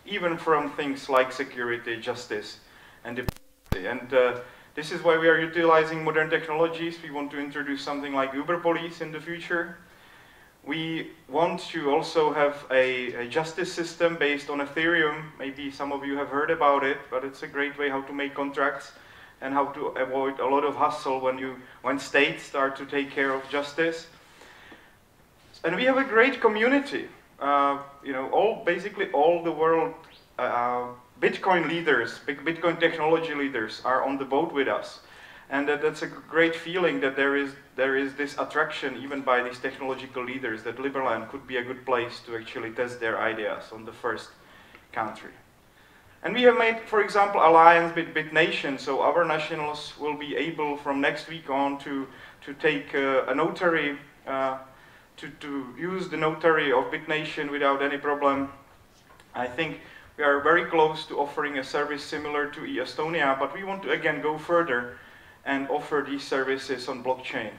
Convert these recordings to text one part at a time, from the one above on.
even from things like security, justice, and diplomacy. And this is why we are utilizing modern technologies. We want to introduce something like Uber Police in the future. We want to also have a justice system based on Ethereum. Maybe some of you have heard about it, but it's a great way how to make contracts and how to avoid a lot of hassle when states start to take care of justice. And we have a great community. Basically all the world Bitcoin leaders, Bitcoin technology leaders are on the boat with us. And that's a great feeling that there is this attraction even by these technological leaders that Liberland could be a good place to actually test their ideas on the first country. And we have made, for example, alliance with BitNation, so our nationals will be able from next week on to take a notary, to use the notary of BitNation without any problem. I think we are very close to offering a service similar to eStonia, but we want to again go further and offer these services on blockchain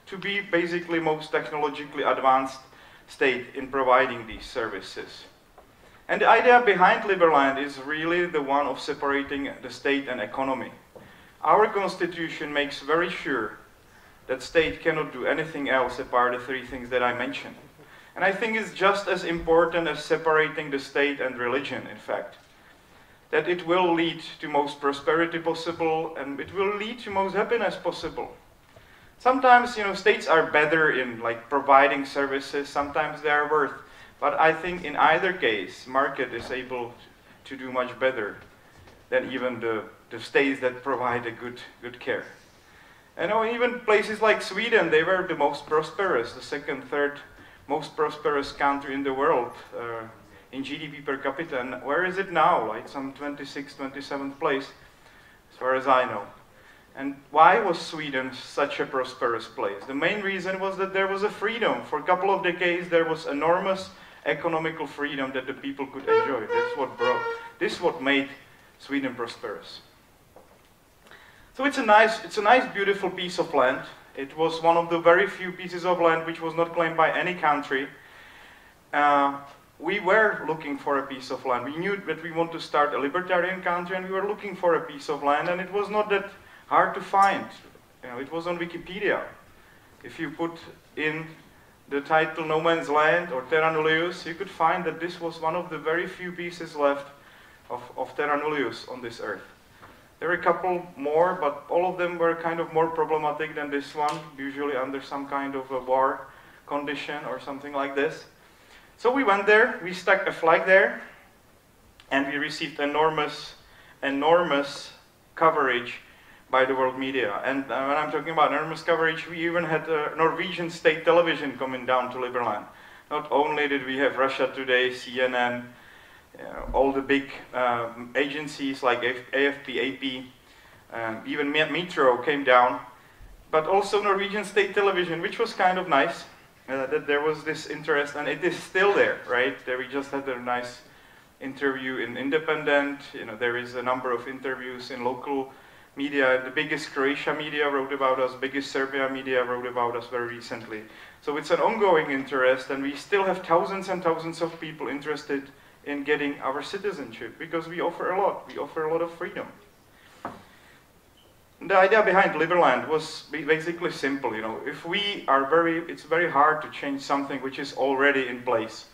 to be basically most technologically advanced state in providing these services. And the idea behind Liberland is really the one of separating the state and economy. Our constitution makes very sure that state cannot do anything else apart the three things that I mentioned. And I think it's just as important as separating the state and religion, in fact. That it will lead to most prosperity possible, and it will lead to most happiness possible. Sometimes, states are better in providing services, sometimes they are worse. But I think in either case, market is able to do much better than even the states that provide a good care. And even places like Sweden, they were the most prosperous, the second, third most prosperous country in the world in GDP per capita. And where is it now? Like some 26th, 27th place, as far as I know. And why was Sweden such a prosperous place? The main reason was that there was a freedom. For a couple of decades, there was enormous economical freedom that the people could enjoy. This is what made Sweden prosperous. So it's a nice, beautiful piece of land. It was one of the very few pieces of land which was not claimed by any country. We were looking for a piece of land. We knew that we want to start a libertarian country, and we were looking for a piece of land, and it was not that hard to find. It was on Wikipedia. If you put in the title No Man's Land or Terra Nullius, you could find that this was one of the very few pieces left of Terra Nullius on this earth. There were a couple more, but all of them were kind of more problematic than this one, usually under some kind of a war condition or something like this. So we went there, we stuck a flag there, and we received enormous coverage by the world media. And when I'm talking about enormous coverage, we even had Norwegian state television coming down to Liberland. Not only did we have Russia Today, CNN, all the big agencies like AFP, AP, even Metro came down, but also Norwegian state television, which was kind of nice, that there was this interest, and it is still there, right? There we just had a nice interview in Independent, there is a number of interviews in local media. The biggest Croatia media wrote about us, biggest Serbia media wrote about us very recently. So it's an ongoing interest, and we still have thousands and thousands of people interested in getting our citizenship, because we offer a lot. We offer a lot of freedom. The idea behind Liberland was basically simple. If we are it's very hard to change something which is already in place.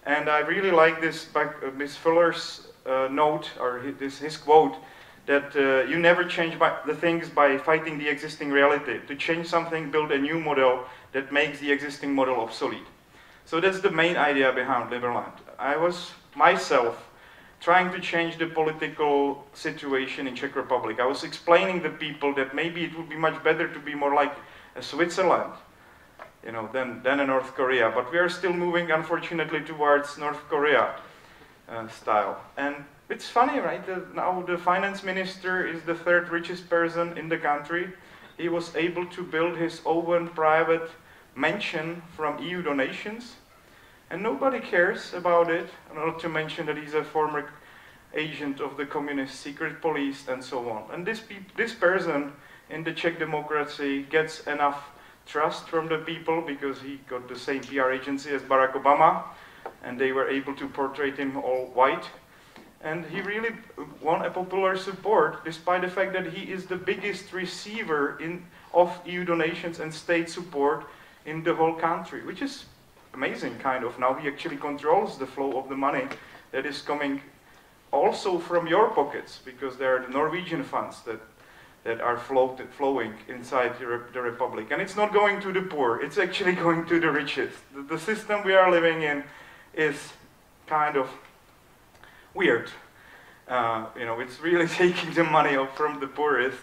And I really like this Miss Fuller's note, or his quote, that you never change the things by fighting the existing reality. To change something, build a new model that makes the existing model obsolete. So that's the main idea behind Liberland. I was myself trying to change the political situation in Czech Republic. I was explaining to people that maybe it would be much better to be more like a Switzerland, than a North Korea. But we are still moving, unfortunately, towards North Korea style. And it's funny, right? Now the finance minister is the third richest person in the country. He was able to build his own private mansion from EU donations. And nobody cares about it, not to mention that he's a former agent of the communist secret police and so on. And this person in the Czech democracy gets enough trust from the people because he got the same PR agency as Barack Obama, and they were able to portray him all white. And he really won a popular support, despite the fact that he is the biggest receiver of EU donations and state support in the whole country, which is amazing, kind of. Now he actually controls the flow of the money that is coming also from your pockets, because there are the Norwegian funds that are flowing inside the Republic. And it's not going to the poor, it's actually going to the richest. The system we are living in is kind of weird. You know, it's really taking the money from the poorest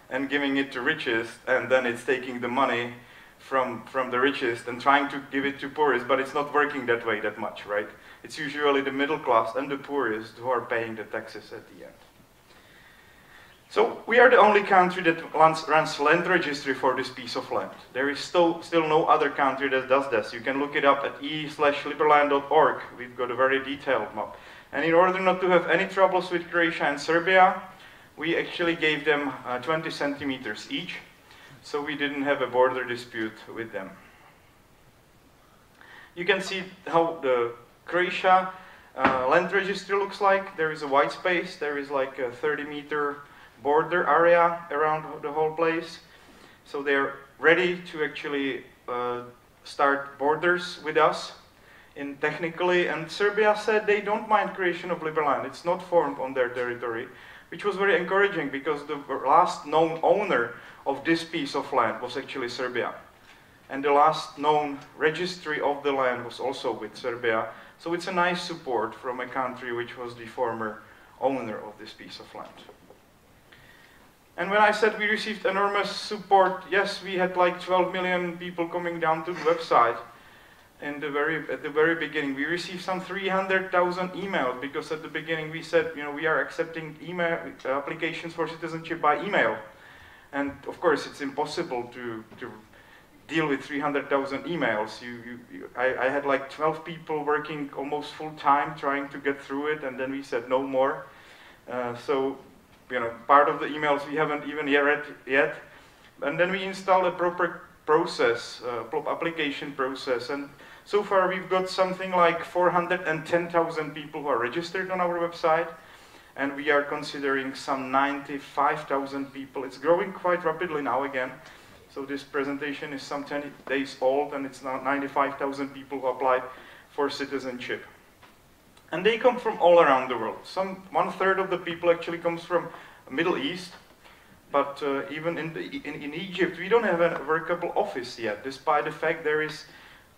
and giving it to richest, and then it's taking the money from the richest and trying to give it to poorest, but it's not working that way that much, right? It's usually the middle class and the poorest who are paying the taxes at the end. So we are the only country that runs land registry for this piece of land. There is still no other country that does this. You can look it up at e/liberland.org. We've got a very detailed map. And in order not to have any troubles with Croatia and Serbia, we actually gave them 20 centimeters each, so we didn't have a border dispute with them. You can see how the Croatia land registry looks like. There is a white space, there is like a 30-meter border area around the whole place. So they're ready to actually start borders with us technically, and Serbia said they don't mind creation of Liberland. It's not formed on their territory, which was very encouraging because the last known owner of this piece of land was actually Serbia. And the last known registry of the land was also with Serbia. So it's a nice support from a country which was the former owner of this piece of land. And when I said we received enormous support, yes, we had like 12 million people coming down to the website. At the very beginning, we received some 300,000 emails, because at the beginning we said, you know, we are accepting email applications for citizenship by email. And of course, it's impossible to deal with 300,000 emails. I had like 12 people working almost full time trying to get through it, and then we said no more. So, you know, part of the emails we haven't even read yet. And then we installed a proper process, application process, and so far we've got something like 410,000 people who are registered on our website, and we are considering some 95,000 people. It's growing quite rapidly now again. So this presentation is some 10 days old, and it's now 95,000 people who applied for citizenship. And they come from all around the world. Some 1/3 of the people actually comes from the Middle East. But even in Egypt, we don't have a workable office yet, despite the fact there is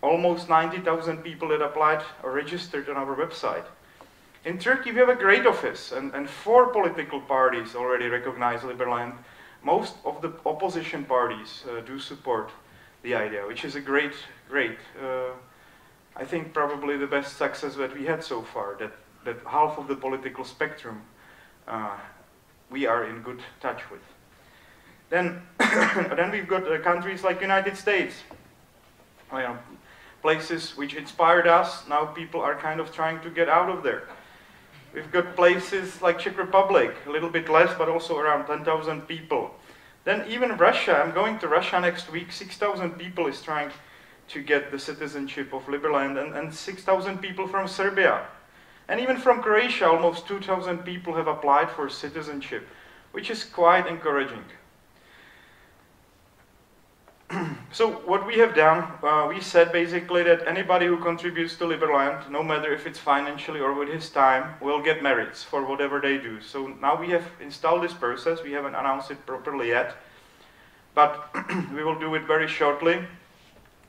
almost 90,000 people that applied or registered on our website. In Turkey, we have a great office, and 4 political parties already recognize Liberland. Most of the opposition parties do support the idea, which is a great, I think probably the best success that we had so far, that half of the political spectrum we are in good touch with. Then we've got countries like United States, places which inspired us. Now people are kind of trying to get out of there. We've got places like Czech Republic, a little bit less, but also around 10,000 people. Then even Russia, I'm going to Russia next week, 6,000 people is trying to get the citizenship of Liberland, and 6,000 people from Serbia. And even from Croatia, almost 2,000 people have applied for citizenship, which is quite encouraging. So what we have done, we said basically that anybody who contributes to Liberland, no matter if it's financially or with his time, will get merits for whatever they do. So now we have installed this process. We haven't announced it properly yet, but we will do it very shortly,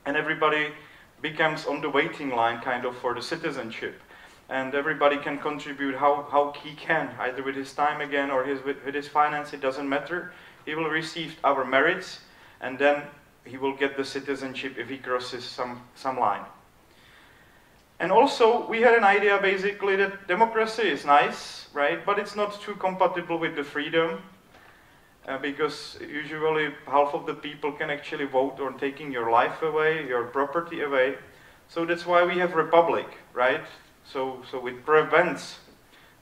and everybody becomes on the waiting line kind of for the citizenship. And everybody can contribute how he can, either with his time again or with his finance, it doesn't matter. He will receive our merits, and then he will get the citizenship if he crosses some line. And also, we had an idea basically that democracy is nice, right? But it's not too compatible with the freedom, because usually half of the people can actually vote on taking your life away, your property away. So that's why we have republic, right? So it prevents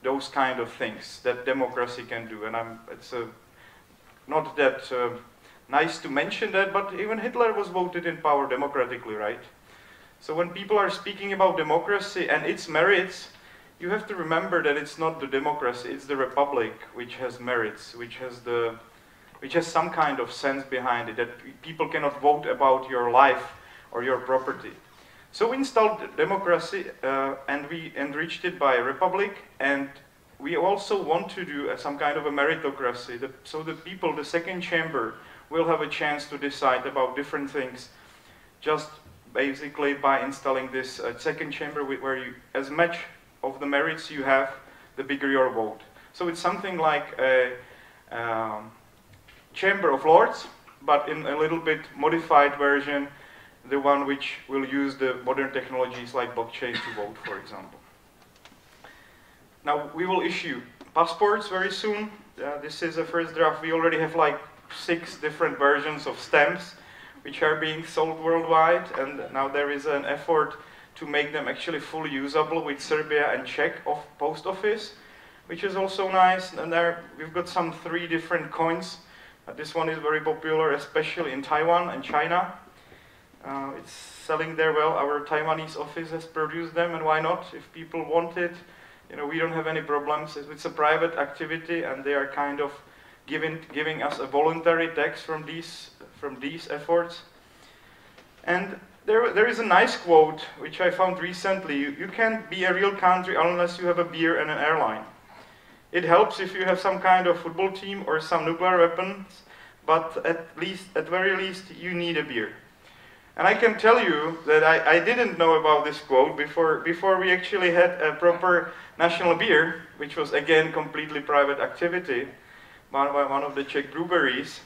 those kind of things that democracy can do. And it's not that nice to mention that, but even Hitler was voted in power democratically, right? So when people are speaking about democracy and its merits, you have to remember that it's not the democracy, it's the republic which has merits, which has some kind of sense behind it, that people cannot vote about your life or your property. So we installed democracy and we enriched it by a republic, and we also want to do some kind of a meritocracy, so the people, the second chamber, will have a chance to decide about different things, just basically by installing this second chamber where you, as much of the merits you have, the bigger your vote. So it's something like a Chamber of Lords, but in a little bit modified version, the one which will use the modern technologies like blockchain to vote, for example. Now, we will issue passports very soon. This is a first draft. We already have like 6 different versions of stamps which are being sold worldwide, and now there is an effort to make them actually fully usable with Serbia and Czech post office, which is also nice. And there we've got some 3 different coins. This one is very popular, especially in Taiwan and China. It's selling there well. Our Taiwanese office has produced them, and why not? If people want it, you know, we don't have any problems. It's a private activity, and they are kind of giving us a voluntary tax from these efforts. And there is a nice quote which I found recently. You can't be a real country unless you have a beer and an airline. It helps if you have some kind of football team or some nuclear weapons, but at very least, you need a beer. And I can tell you that I didn't know about this quote before we actually had a proper national beer, which was again completely private activity by one of the Czech breweries,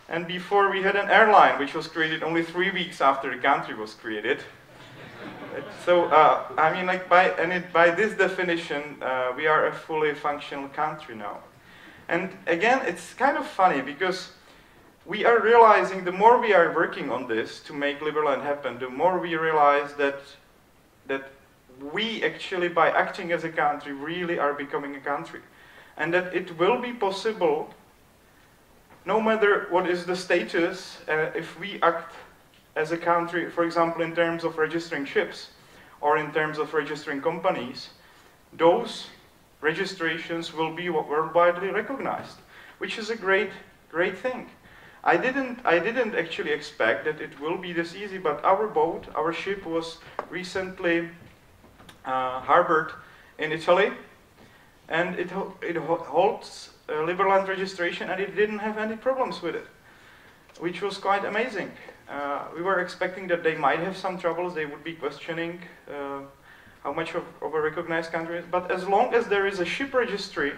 and before we had an airline, which was created only 3 weeks after the country was created. So I mean, like by this definition, we are a fully functional country now. And again, it's kind of funny because we are realizing the more we are working on this to make Liberland happen, the more we realize that we actually, by acting as a country, really are becoming a country. And that it will be possible, no matter what is the status, if we act as a country, for example, in terms of registering ships or in terms of registering companies, those registrations will be worldwide recognized, which is a great thing. I didn't actually expect that it will be this easy, but our ship was recently harbored in Italy, and it holds Liberland registration, and it didn't have any problems with it, which was quite amazing. We were expecting that they might have some troubles, they would be questioning how much of a recognized country it is, but as long as there is a ship registry,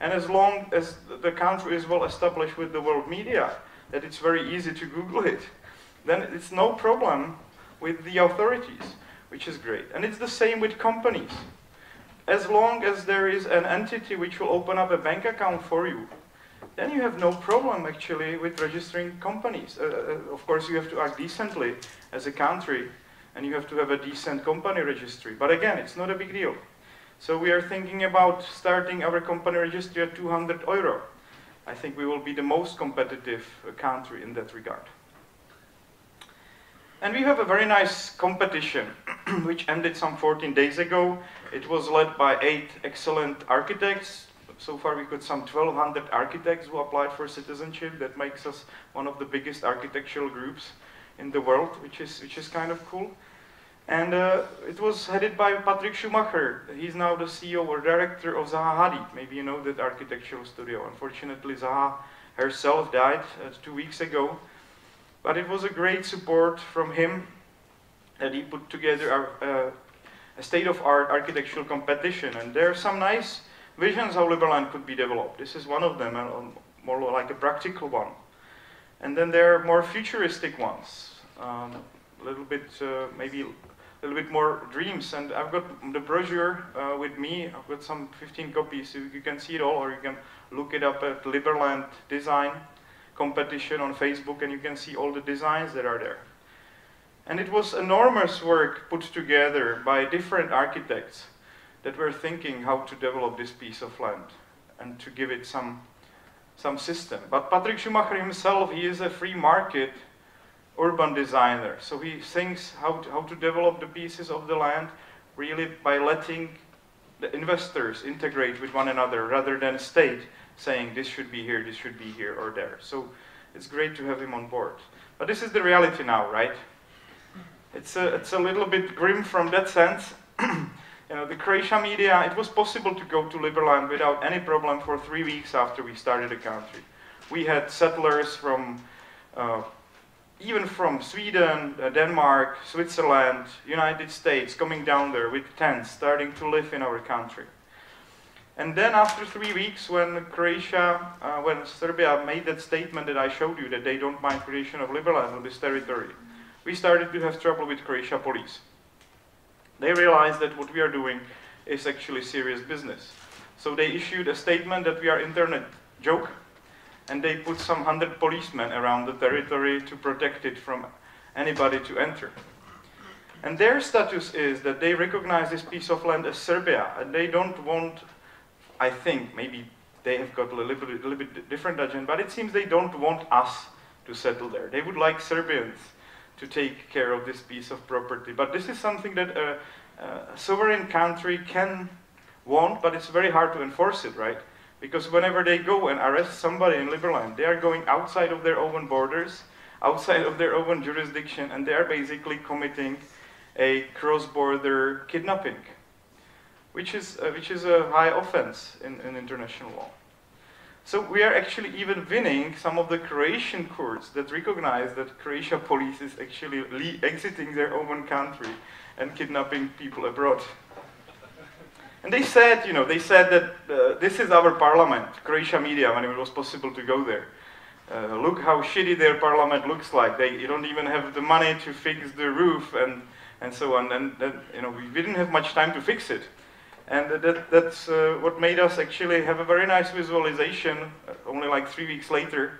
and as long as the country is well established with the world media, that it's very easy to Google it, then it's no problem with the authorities, which is great. And it's the same with companies. As long as there is an entity which will open up a bank account for you, then you have no problem actually with registering companies. Of course, you have to act decently as a country, and you have to have a decent company registry. But again, it's not a big deal. So we are thinking about starting our company registry at €200. I think we will be the most competitive country in that regard. And we have a very nice competition, which ended some 14 days ago. It was led by 8 excellent architects. So far we got some 1,200 architects who applied for citizenship. That makes us one of the biggest architectural groups in the world, which is kind of cool. And it was headed by Patrick Schumacher. He's now the CEO or director of Zaha Hadid. Maybe you know that architectural studio. Unfortunately, Zaha herself died 2 weeks ago. But it was a great support from him that he put together a state-of-art architectural competition. And there are some nice visions how Liberland could be developed. This is one of them, more like a practical one. And then there are more futuristic ones, maybe a little bit more dreams. And I've got the brochure with me. I've got some 15 copies, so you can see it all, or you can look it up at Liberland Design Competition on Facebook, and you can see all the designs that are there. And it was enormous work put together by different architects that were thinking how to develop this piece of land and to give it some system. But Patrick Schumacher himself, he is a free market urban designer. So he thinks how to develop the pieces of the land really by letting the investors integrate with one another rather than a state saying this should be here or there. So it's great to have him on board. But this is the reality now, right? It's a little bit grim from that sense. You know, the Croatia media, it was possible to go to Liberland without any problem for 3 weeks after we started the country. We had settlers from, even from Sweden, Denmark, Switzerland, United States coming down there with tents, starting to live in our country. And then after 3 weeks, when when Serbia made that statement that I showed you, that they don't mind creation of Liberland on this territory, we started to have trouble with Croatia police. They realized that what we are doing is actually serious business. So they issued a statement that we are internet joke, and they put some 100 policemen around the territory to protect it from anybody to enter. And their status is that they recognize this piece of land as Serbia, and they don't want, I think, maybe they have got a little bit different agenda, but it seems they don't want us to settle there. They would like Serbians to take care of this piece of property. But this is something that a sovereign country can want, but it's very hard to enforce it, right? Because whenever they go and arrest somebody in Liberland, they are going outside of their own borders, outside of their own jurisdiction, and they are basically committing a cross-border kidnapping, which is a high offense in international law. So we are actually even winning some of the Croatian courts that recognize that Croatia police is actually exiting their own country and kidnapping people abroad. And they said, you know, that this is our parliament, Croatia media, when it was possible to go there. Look how shitty their parliament looks like. They don't even have the money to fix the roof and so on. And you know, we didn't have much time to fix it. And that's what made us actually have a very nice visualization, only like 3 weeks later,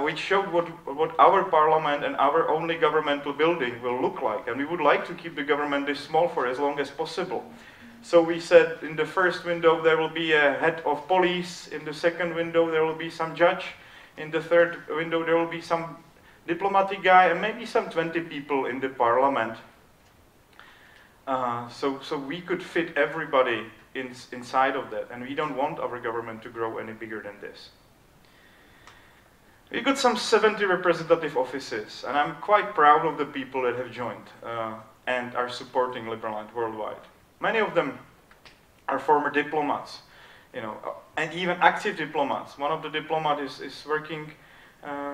which showed what our parliament and our only governmental building will look like. And we would like to keep the government this small for as long as possible. So we said in the first window there will be a head of police, in the second window there will be some judge, in the third window there will be some diplomatic guy, and maybe some 20 people in the parliament. So we could fit everybody inside of that, and we don't want our government to grow any bigger than this. We got some 70 representative offices, and I'm quite proud of the people that have joined and are supporting Liberland worldwide. Many of them are former diplomats, you know, and even active diplomats. One of the diplomats is working,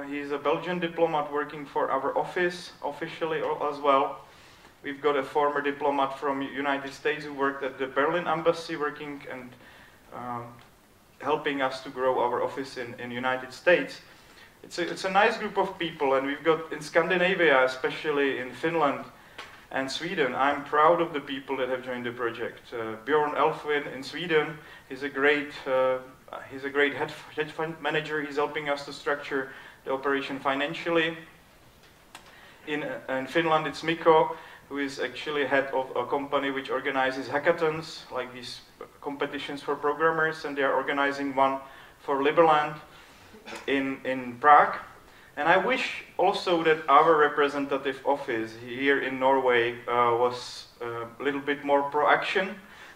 he's a Belgian diplomat working for our office officially as well. We've got a former diplomat from the United States who worked at the Berlin embassy working and helping us to grow our office in the United States. It's a nice group of people, and we've got in Scandinavia, especially in Finland and Sweden. I'm proud of the people that have joined the project. Björn Elfvin in Sweden, he's a great hedge fund manager. He's helping us to structure the operation financially. In Finland, it's Mikko, who is actually head of a company which organizes hackathons, like these competitions for programmers, and they are organizing one for Liberland in Prague. And I wish also that our representative office here in Norway was a little bit more pro-action.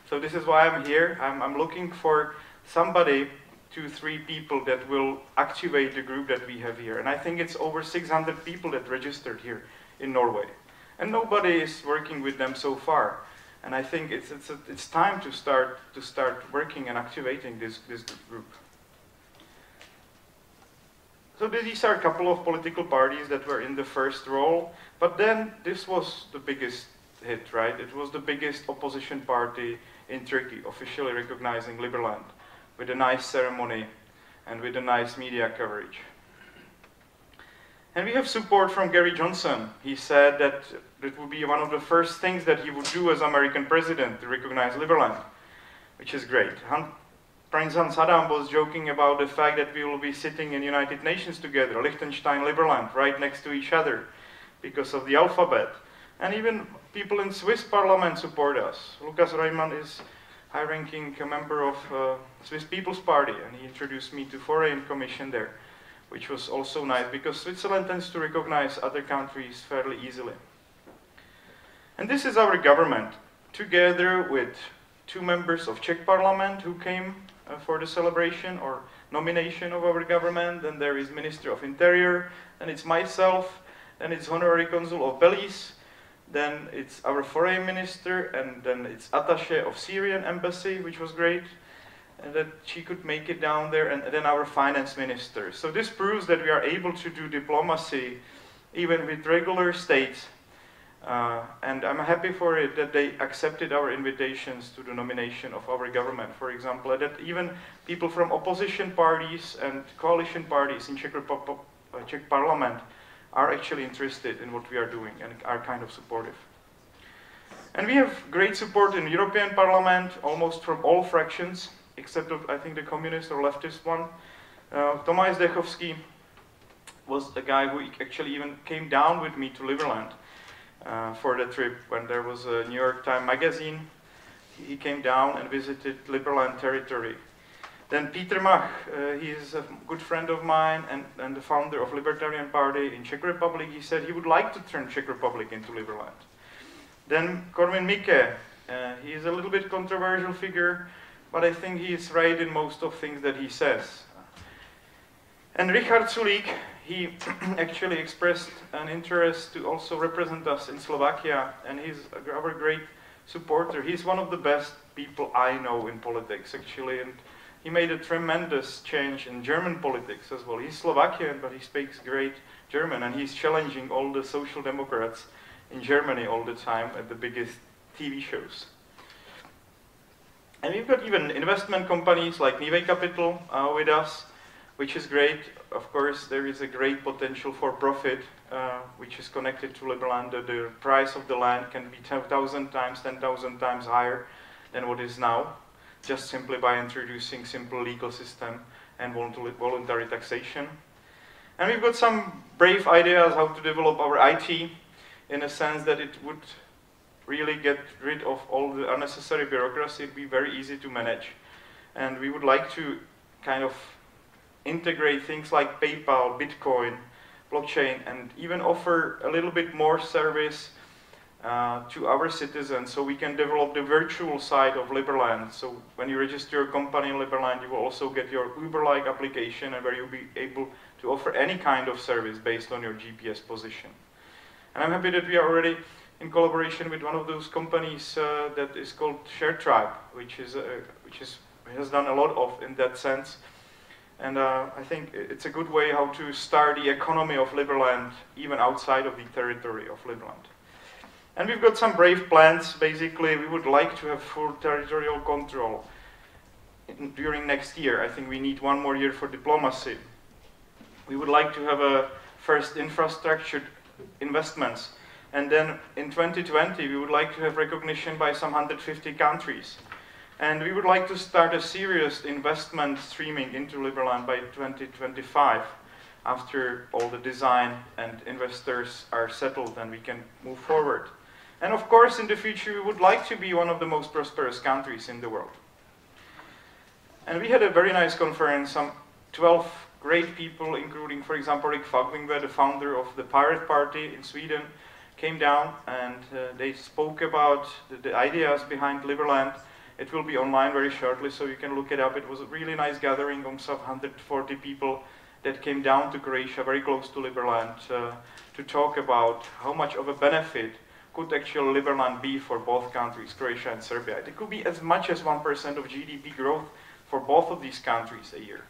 So this is why I'm here. I'm looking for somebody, 2-3 people that will activate the group that we have here. And I think it's over 600 people that registered here in Norway. And nobody is working with them so far. And I think it's time to start working and activating this group. So these are a couple of political parties that were in the first role, but then this was the biggest hit, right? It was the biggest opposition party in Turkey, officially recognizing Liberland, with a nice ceremony and with a nice media coverage. And we have support from Gary Johnson. He said that it would be one of the first things that he would do as American president, to recognize Liberland, which is great. Prince Hans Adam was joking about the fact that we will be sitting in United Nations together, Liechtenstein, Liberland, right next to each other, because of the alphabet. And even people in Swiss parliament support us. Lukas Reimann is high-ranking member of Swiss People's Party, and he introduced me to Foreign Commission there, which was also nice, because Switzerland tends to recognize other countries fairly easily. And this is our government, together with 2 members of Czech Parliament who came for the celebration or nomination of our government. Then there is Minister of Interior, and it's myself, and it's Honorary Consul of Belize, then it's our Foreign Minister, and then it's Attaché of Syrian Embassy, which was great, and that she could make it down there, and then our Finance Minister. So this proves that we are able to do diplomacy even with regular states, and I'm happy for it that they accepted our invitations to the nomination of our government, for example, that even people from opposition parties and coalition parties in Czech Parliament are actually interested in what we are doing and are kind of supportive. And we have great support in European Parliament, almost from all fractions, except of, I think, the communist or leftist one. Tomáš Zdechovský was a guy who actually even came down with me to Liberland for the trip when there was a New York Times magazine. He came down and visited Liberland territory. Then Peter Mach, he is a good friend of mine and the founder of Libertarian Party in Czech Republic. He said he would like to turn Czech Republic into Liberland. Then Korwin Mikke, he is a little bit controversial figure, but I think he is right in most of things that he says. And Richard Sulík, he actually expressed an interest to also represent us in Slovakia, and he's our great supporter. He's one of the best people I know in politics, actually, and he made a tremendous change in German politics as well. He's Slovakian, but he speaks great German, and he's challenging all the social democrats in Germany all the time at the biggest TV shows. And we've got even investment companies like Nivea Capital with us, which is great. Of course, there is a great potential for profit, which is connected to Liberland. The price of the land can be 10,000 times, 10,000 times higher than what is now, just simply by introducing simple legal system and voluntary taxation. And we've got some brave ideas how to develop our IT in a sense that it would really get rid of all the unnecessary bureaucracy. It'd be very easy to manage. And we would like to kind of integrate things like PayPal, Bitcoin, blockchain, and even offer a little bit more service to our citizens, so we can develop the virtual side of Liberland. So when you register your company in Liberland, you will also get your Uber-like application, and where you'll be able to offer any kind of service based on your GPS position. And I'm happy that we are already in collaboration with one of those companies that is called ShareTribe, which has done a lot of in that sense. And I think it's a good way how to start the economy of Liberland even outside of the territory of Liberland. And we've got some brave plans. Basically, we would like to have full territorial control during next year. I think we need 1 more year for diplomacy. We would like to have a first infrastructure investments. And then in 2020, we would like to have recognition by some 150 countries. And we would like to start a serious investment streaming into Liberland by 2025, after all the design and investors are settled and we can move forward. And of course, in the future, we would like to be one of the most prosperous countries in the world. And we had a very nice conference, some 12 great people, including, for example, Rick Fagbingve, the founder of the Pirate Party in Sweden, came down and they spoke about the ideas behind Liberland. It will be online very shortly, so you can look it up. It was a really nice gathering of some 140 people that came down to Croatia, very close to Liberland, to talk about how much of a benefit could actually Liberland be for both countries, Croatia and Serbia. It could be as much as 1% of GDP growth for both of these countries a year.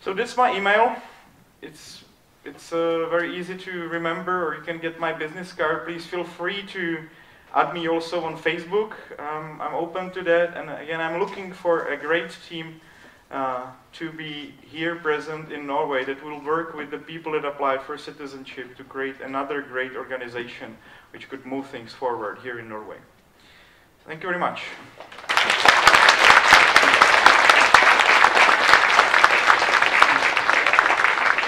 So that's my email. It's very easy to remember, or you can get my business card. Please feel free to add me also on Facebook. I'm open to that, and again, I'm looking for a great team to be here present in Norway that will work with the people that applied for citizenship to create another great organization which could move things forward here in Norway. Thank you very much.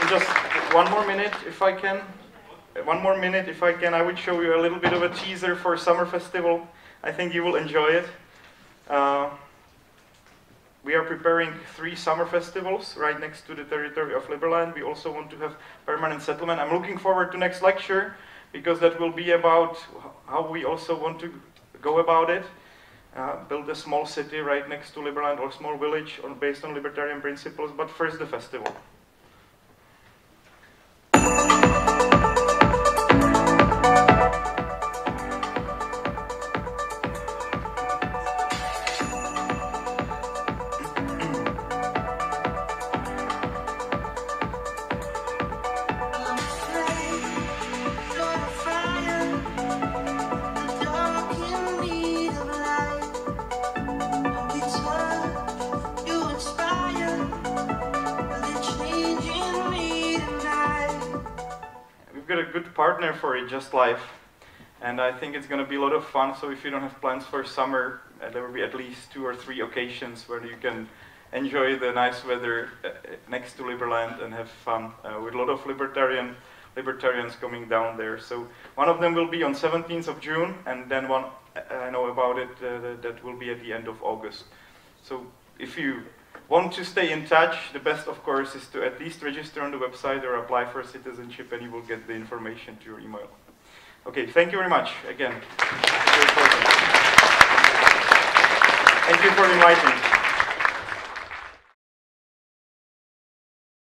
And just 1 more minute, if I can. 1 more minute, if I can, I would show you a little bit of a teaser for Summer Festival. I think you will enjoy it. We are preparing 3 summer festivals right next to the territory of Liberland. We also want to have permanent settlement. I'm looking forward to next lecture, because that will be about how we also want to go about it. build a small city right next to Liberland or small village based on libertarian principles, but first the festival. Got a good partner for it, Just Life, and I think it's going to be a lot of fun. So if you don't have plans for summer, there will be at least 2 or 3 occasions where you can enjoy the nice weather next to Liberland and have fun with a lot of libertarians coming down there. So one of them will be on 17th of June, and then one I know about it that will be at the end of August. So if you want to stay in touch, the best, of course, is to at least register on the website or apply for citizenship, and you will get the information to your email. Okay, thank you very much again. Thank you for inviting me.